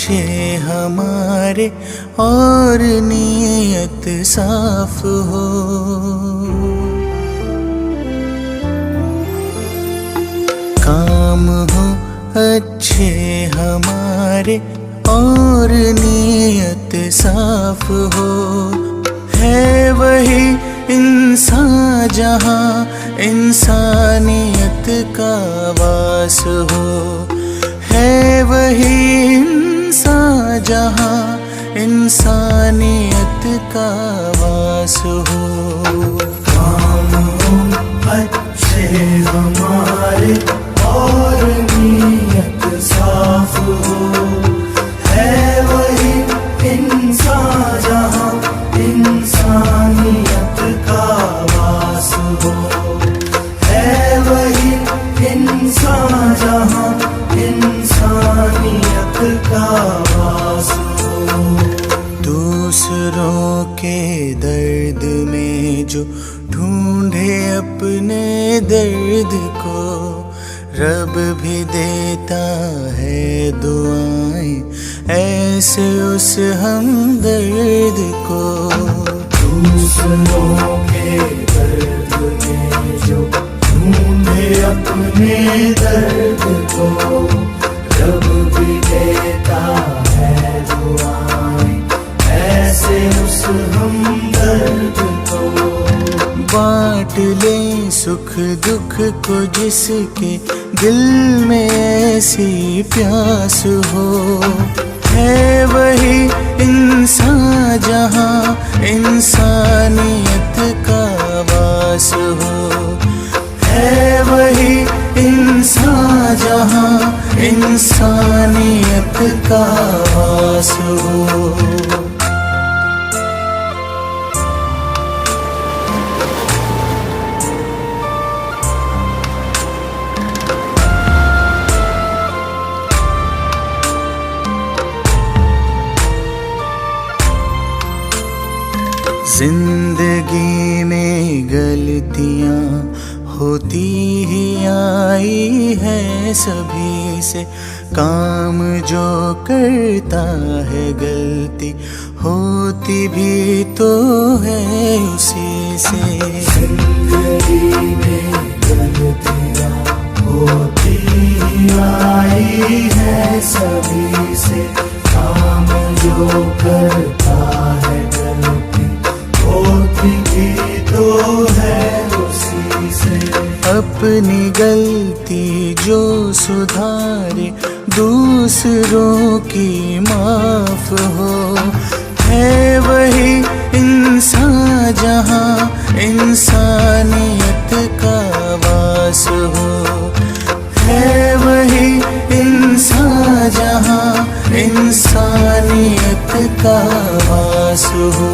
अच्छे हमारे और नीयत साफ हो। काम हो अच्छे हमारे और नीयत साफ हो। है वही इंसान जहाँ इंसानियत का वास हो। है वही इंसान जहाँ इंसानियत का वास हो। काम हो अच्छे हमारे और नीयत साफ हो। है वही इंसान जहाँ इंसानियत का वास हो। है वही इंसान जहाँ इंसानियत का वास हो। दूसरों के दर्द में जो ढूंढे अपने दर्द को, रब भी देता है दुआएं ऐसे उस हमदर्द को। दूसरों के दर्द में जो ढूंढे अपने दर्द को, रब भी देता है दुआएं ऐसे उस हमदर्द को। बांट ले सुख दुख को जिसके दिल में ऐसी प्यास हो। है वही इंसान जहाँ इंसानियत का वास हो। है वही इंसान जहाँ इंसानियत का वास हो। जिंदगी में गलतियाँ होती ही आई है सभी से। काम जो करता है गलती होती भी तो है उसी से। जिंदगी में गलतियाँ होती ही आई है सभी से। काम जो करता है गलती होती भी तो है उसी से। अपनी गलती जो सुधारे दूसरों की माफ हो। है वही इंसान जहाँ इंसानियत का वास हो। है वही इंसान जहाँ इंसानियत का वास हो।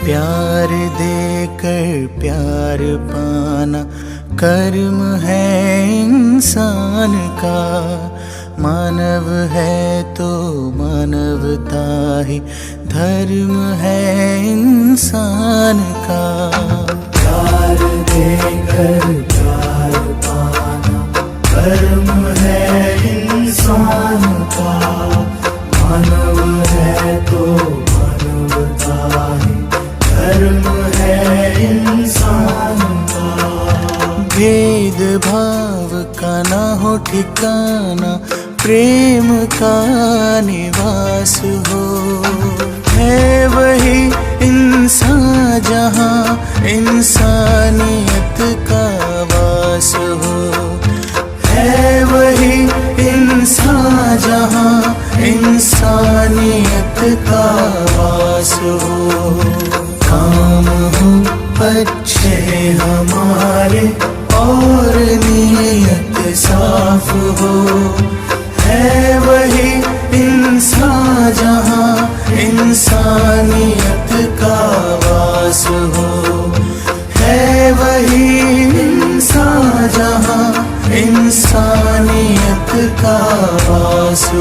प्यार देकर प्यार पाना कर्म है इंसान का। मानव है तो मानवता ही धर्म है इंसान का। प्यार देकर प्यार पाना कर्म है इंसान का। मानव है तो मानवता ही धर्म है इंसान का। भेद भाव का ना हो ठिकाना, प्रेम का निवास हो। है वही इंसान जहाँ इंसानियत का वास हो। है वही इंसान जहाँ इंसानियत का वास हो। काम हो अच्छे हमारे और नीयत पास हो।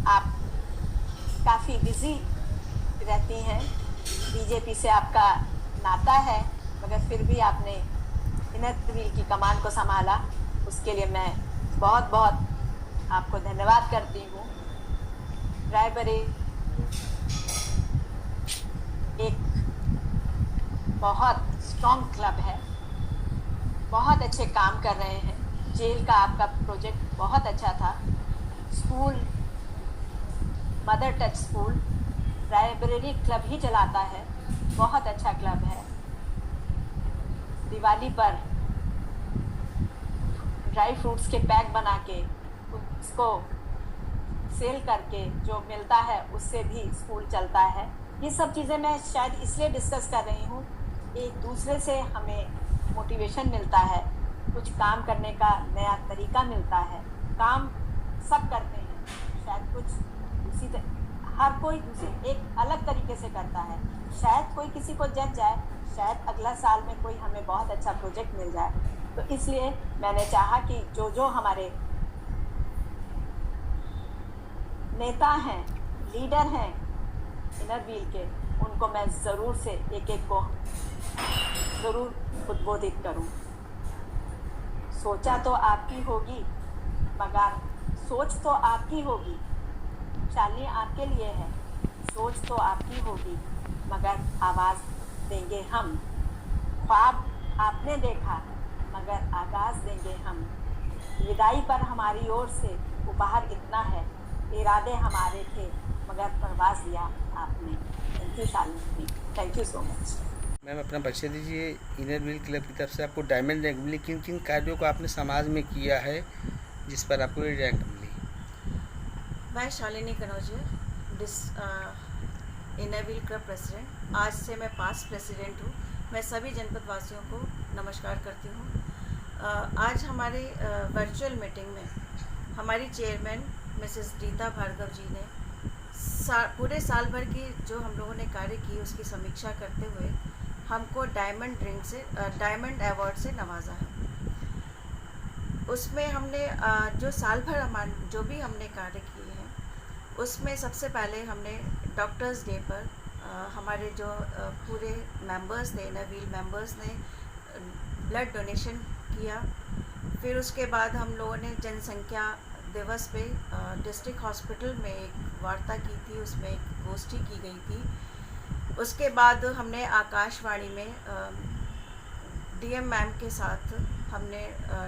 आप काफ़ी बिजी रहती हैं, बीजेपी से आपका नाता है, मगर फिर भी आपने इनर व्हील की कमान को संभाला, उसके लिए मैं बहुत बहुत आपको धन्यवाद करती हूँ। रायबरेली एक बहुत स्ट्रॉन्ग क्लब है, बहुत अच्छे काम कर रहे हैं। जेल का आपका प्रोजेक्ट बहुत अच्छा था। School, mother touch school Raebareli club ही चलाता है, बहुत अच्छा क्लब है। दिवाली पर ड्राई फ्रूट्स के पैक बना के उसको सेल करके जो मिलता है उससे भी स्कूल चलता है। ये सब चीज़ें मैं शायद इसलिए डिस्कस कर रही हूँ, एक दूसरे से हमें मोटिवेशन मिलता है, कुछ काम करने का नया तरीका मिलता है। काम सब करते हैं, शायद कुछ हर कोई दूसरे एक अलग तरीके से करता है। शायद कोई किसी को जज जाए, शायद अगला साल में कोई हमें बहुत अच्छा प्रोजेक्ट मिल जाए। तो इसलिए मैंने चाहा कि जो हमारे नेता हैं, लीडर हैं इनर व्हील के, उनको मैं ज़रूर से एक को ज़रूर उद्बोधित करूं। सोचा तो आपकी होगी, मगर सोच तो आपकी होगी। शालिनी आपके लिए है, सोच तो आपकी होगी, मगर आवाज़ देंगे हम। ख्वाब आपने देखा, मगर आगाज़ देंगे हम। विदाई पर हमारी ओर से उपहार इतना है, इरादे हमारे थे, मगर परवाज़ दिया आपने। Thank you Shalini, thank you so much. Ma'am अपना परिचय दीजिए। इनर व्हील क्लब की तरफ से आपको डायमंड रैंक मिली, किन किन कार्यों को आपने समाज में किया है जिस पर आपको ये रैंक मिली? मैं Shalini Kanaujia, inner wheel club president. आज से मैं पास्ट प्रेसिडेंट हूँ। मैं सभी जनपद वासियों को नमस्कार करती हूँ। आज हमारे वर्चुअल मीटिंग में हमारी चेयरमैन मिसेस रीता भार्गव जी ने पूरे साल भर की जो हम लोगों ने कार्य की उसकी समीक्षा करते हुए हमको डायमंड अवार्ड से नवाजा है। उसमें हमने जो साल भर जो भी हमने कार्य किए हैं, उसमें सबसे पहले हमने डॉक्टर्स डे पर हमारे जो पूरे मेंबर्स थे, इनर व्हील मेंबर्स ने ब्लड डोनेशन किया। फिर उसके बाद हम लोगों ने जनसंख्या दिवस पे डिस्ट्रिक्ट हॉस्पिटल में एक वार्ता की थी, उसमें एक गोष्ठी की गई थी। उसके बाद हमने आकाशवाणी में डीएम मैम के साथ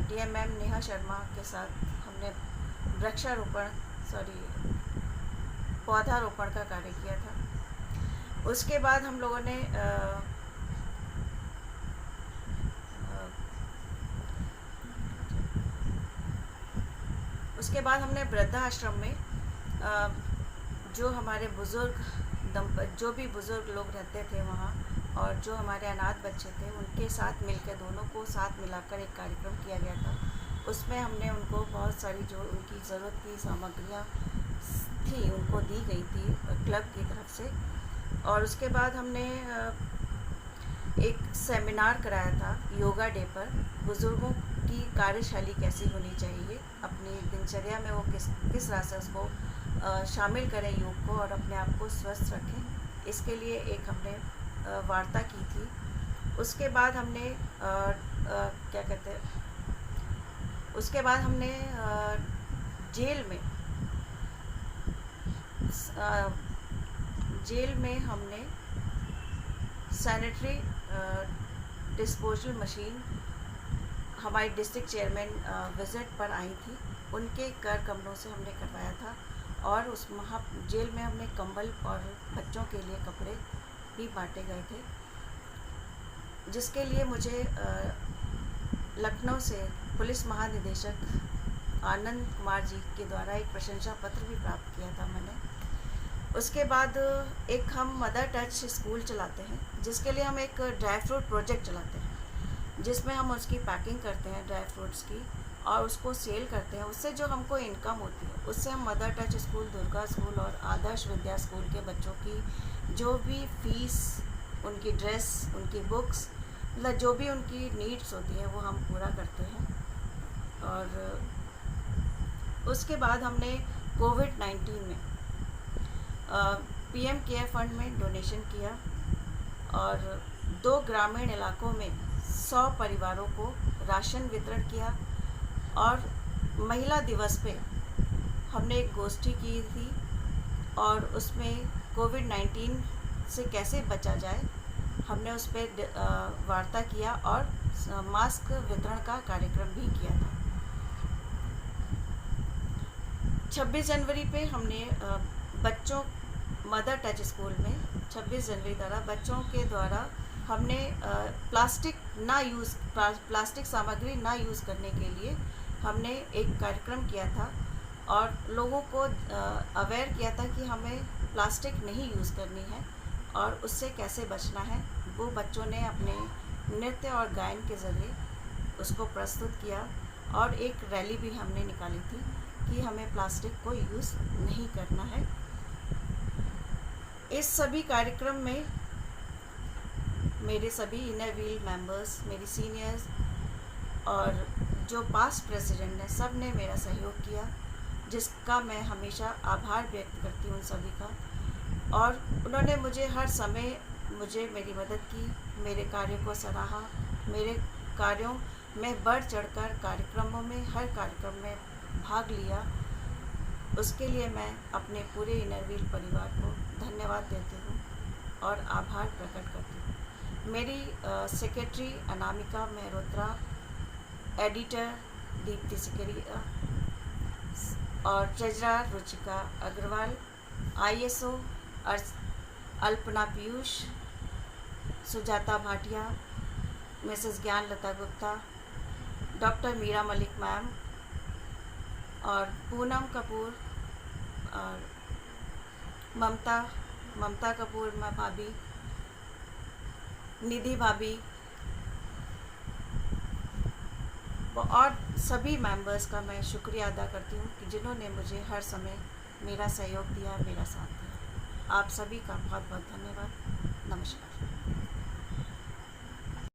डीएम मैम नेहा शर्मा के साथ हमने पौधारोपण का कार्य किया था। उसके बाद हम लोगों ने उसके बाद हमने वृद्धाश्रम में जो हमारे जो भी बुज़ुर्ग लोग रहते थे वहाँ, और जो हमारे अनाथ बच्चे थे, उनके साथ मिलकर दोनों को साथ मिलाकर एक कार्यक्रम किया गया था। उसमें हमने उनको बहुत सारी जो उनकी ज़रूरत की सामग्रियाँ थी उनको दी गई थी क्लब की तरफ से। और उसके बाद हमने एक सेमिनार कराया था योगा डे पर, बुज़ुर्गों की कार्यशैली कैसी होनी चाहिए, अपनी दिनचर्या में वो किस तरह से उसको शामिल करें योग को और अपने आप को स्वस्थ रखें। इसके लिए एक हमने वार्ता की थी। उसके बाद हमने उसके बाद हमने जेल में हमने सैनिटरी डिस्पोजल मशीन, हमारी डिस्ट्रिक्ट चेयरमैन विज़िट पर आई थी, उनके कर कमरों से हमने करवाया था। और उस जेल में हमने कंबल और बच्चों के लिए कपड़े भी बांटे गए थे, जिसके लिए मुझे लखनऊ से पुलिस महानिदेशक आनंद कुमार जी के द्वारा एक प्रशंसा पत्र भी प्राप्त किया था मैंने। उसके बाद एक हम मदर टच स्कूल चलाते हैं, जिसके लिए हम एक ड्राई फ्रूट प्रोजेक्ट चलाते हैं, जिसमें हम उसकी पैकिंग करते हैं ड्राई फ्रूट्स की, और उसको सेल करते हैं, उससे जो हमको इनकम होती है उससे हम mother touch school, Durga school और आदर्श विद्या स्कूल के बच्चों की जो भी फीस, उनकी ड्रेस, उनकी बुक्स, मतलब जो भी उनकी नीड्स होती है वो हम पूरा करते हैं। और उसके बाद हमने कोविड-19 में पीएम केयर फंड में डोनेशन किया और 2 ग्रामीण इलाकों में 100 परिवारों को राशन वितरण किया। और महिला दिवस पे हमने एक गोष्ठी की थी और उसमें कोविड-19 से कैसे बचा जाए हमने उस पर वार्ता किया और मास्क वितरण का कार्यक्रम भी किया था। 26 जनवरी पे हमने बच्चों मदर टच स्कूल में 26 जनवरी द्वारा बच्चों के द्वारा हमने प्लास्टिक सामग्री ना यूज़ करने के लिए हमने एक कार्यक्रम किया था और लोगों को अवेयर किया था कि हमें प्लास्टिक नहीं यूज़ करनी है और उससे कैसे बचना है। वो बच्चों ने अपने नृत्य और गायन के ज़रिए उसको प्रस्तुत किया और एक रैली भी हमने निकाली थी कि हमें प्लास्टिक को यूज़ नहीं करना है। इस सभी कार्यक्रम में मेरे सभी इनर व्हील मेंबर्स, मेरी सीनियर्स और जो पास्ट प्रेसिडेंट हैं, सब ने मेरा सहयोग किया, जिसका मैं हमेशा आभार व्यक्त करती हूँ उन सभी का। और उन्होंने मुझे हर समय मेरी मदद की, मेरे कार्यों को सराहा, मेरे कार्यों में बढ़ चढ़कर कार्यक्रमों में, हर कार्यक्रम में भाग लिया। उसके लिए मैं अपने पूरे इनर व्हील परिवार को धन्यवाद देती हूँ और आभार प्रकट करती हूँ। मेरी सेक्रेटरी अनामिका मेहरोत्रा, एडिटर दीप्ति सिकरिया और treasurer Ruchika Agarwal, ISO Alpana Piyush, Sujata Bhatia, Mrs Gyan Lata Gupta, doctor Meera Malik ma'am और पूनम कपूर और ममता कपूर भाभी, निधि भाभी और सभी मेंबर्स का मैं शुक्रिया अदा करती हूँ कि जिन्होंने मुझे हर समय मेरा सहयोग दिया, मेरा साथ दिया। आप सभी का बहुत बहुत धन्यवाद। नमस्कार।